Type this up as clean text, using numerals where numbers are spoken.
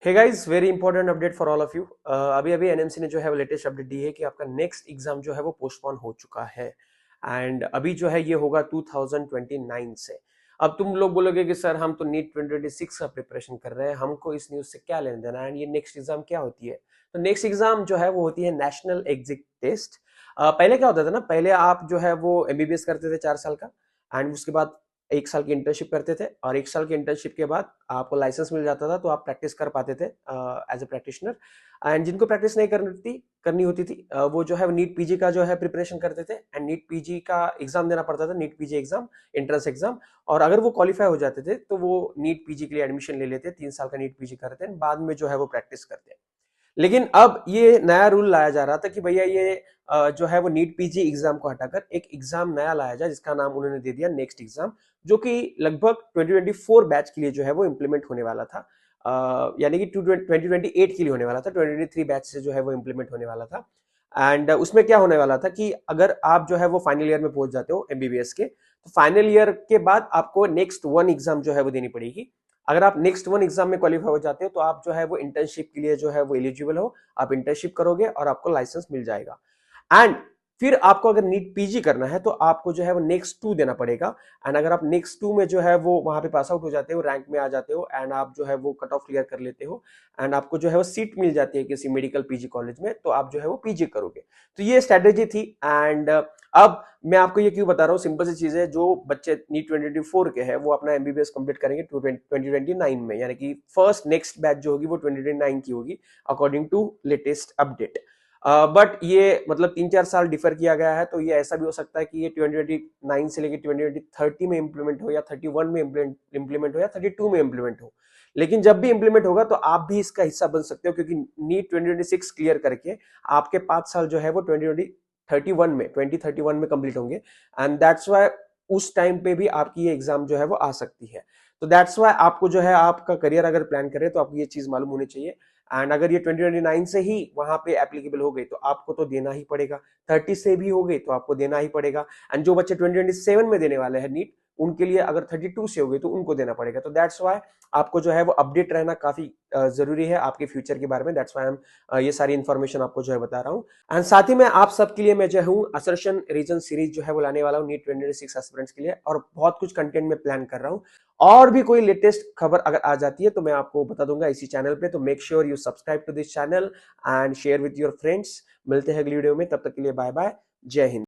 Hey guys, very important update for all of you. अभी अभी NMC ने जो है वो लेटेस्ट अपडेट दी है कि आपका नेक्स्ट एग्जाम जो है वो पोस्टपोन हो चुका है। एंड अभी जो है ये होगा 2029 से। अब तुम लोग बोलोगे कि सर हम तो नीट 2026 का प्रिपरेशन कर रहे हैं, हमको इस न्यूज से क्या लेना देना है, एंड ये नेक्स्ट एग्जाम क्या होती है। तो नेक्स्ट एग्जाम जो है वो होती है नेशनल एग्जिट टेस्ट। पहले क्या होता था ना, पहले आप जो है वो एमबीबीएस करते थे 4 साल का, एंड उसके बाद 1 साल की इंटर्नशिप करते थे, और 1 साल की इंटर्नशिप के बाद आपको लाइसेंस मिल जाता था, तो आप प्रैक्टिस कर पाते थे एज ए प्रैक्टिशनर। एंड जिनको प्रैक्टिस नहीं करनी होती थी, वो जो है नीट पीजी का जो है प्रिपरेशन करते थे, एंड नीट पीजी का एग्जाम देना पड़ता था, NEET PG exam, entrance exam. और अगर वो क्वालिफाई हो जाते थे तो वो नीट पीजी के लिए एडमिशन ले लेते, 3 साल का नीट पीजी करते हैं, बाद में जो है वो प्रैक्टिस करते हैं। लेकिन अब ये नया रूल लाया जा रहा था कि भैया ये जो है वो नीट पीजी एग्जाम को हटाकर एक एग्जाम नया लाया जाए, जिसका नाम उन्होंने दे दिया नेक्स्ट एग्जाम, जो कि लगभग 2024 बैच के लिए जो है वो इंप्लीमेंट होने वाला था। यानी कि 2028 के लिए होने वाला था, 2023 बैच से जो है वो इंप्लीमेंट होने वाला था। एंड उसमें क्या होने वाला था कि अगर आप जो है वो फाइनल ईयर में पहुंच जाते हो एमबीबीएस के, तो फाइनल ईयर के बाद आपको नेक्स्ट वन एग्जाम जो है वो देनी पड़ेगी। अगर आप नेक्स्ट वन एग्जाम में क्वालिफाई हो जाते हो तो आप जो है वो इंटर्नशिप के लिए जो है वो एलिजिबल हो, आप इंटर्नशिप करोगे और आपको लाइसेंस मिल जाएगा। एंड फिर आपको अगर नीट पीजी करना है तो आपको जो है वो नेक्स्ट 2 देना पड़ेगा। एंड अगर आप नेक्स्ट 2 में जो है वो वहां पे पास आउट हो जाते हो, रैंक में आ जाते हो, एंड आप जो है वो कट ऑफ क्लियर कर लेते हो, एंड आपको जो है वो सीट मिल जाती है किसी मेडिकल पीजी कॉलेज में, तो आप जो है वो पीजी करोगे। तो ये स्ट्रेटेजी थी। एंड अब मैं आपको ये क्यों बता रहा हूँ, सिंपल सी चीज है, जो बच्चे नीट 2024 के हैं वो अपना एमबीबीएस कंप्लीट करेंगे 2029 में, यानी कि फर्स्ट नेक्स्ट बैच जो होगी वो 2029 की होगी, according to latest update. But ये मतलब 3-4 साल डिफर किया गया है, तो ये ऐसा भी हो सकता है कि ये 2029 से लेकर 2030 में इंप्लीमेंट हो, या 31 में इंप्लीमेंट हो, या 32 में इंप्लीमेंट हो। लेकिन जब भी इंप्लीमेंट होगा तो आप भी इसका हिस्सा बन सकते हो, क्योंकि नीट 2026 क्लियर करके आपके 5 साल जो है वो 2031 में कंप्लीट होंगे। एंड दैट्स वाई उस टाइम पे भी आपकी ये एग्जाम जो है वो आ सकती है। तो दैट्स वाई आपको जो है आपका करियर अगर प्लान करें तो आपको ये चीज मालूम होनी चाहिए। एंड अगर ये 2029 से ही वहां पे एप्लीकेबल हो गई तो आपको तो देना ही पड़ेगा, 30 से भी हो गई तो आपको देना ही पड़ेगा। एंड जो बच्चे 2027 में देने वाले हैं नीट, उनके लिए अगर 32 से हो गई तो उनको देना पड़ेगा। तो दैट्स वाई आपको जो है वो अपडेट रहना काफी जरूरी है आपके फ्यूचर के बारे में। दैट्स वाई ये सारी इन्फॉर्मेशन आपको जो है बता रहा हूँ। एंड साथ ही में आप सबके लिए मैं जो हूँ असर्शन रीजन सीरीज जो है वो लाने वाला हूँ नीट 2026 एस्पिरेंट्स के लिए, और बहुत कुछ कंटेंट में प्लान कर रहा हूँ। और भी कोई लेटेस्ट खबर अगर आ जाती है तो मैं आपको बता दूंगा इसी चैनल पे। तो make sure you subscribe to this channel and share with your friends. मिलते हैं अगली वीडियो में, तब तक के लिए बाय बाय, जय हिंद।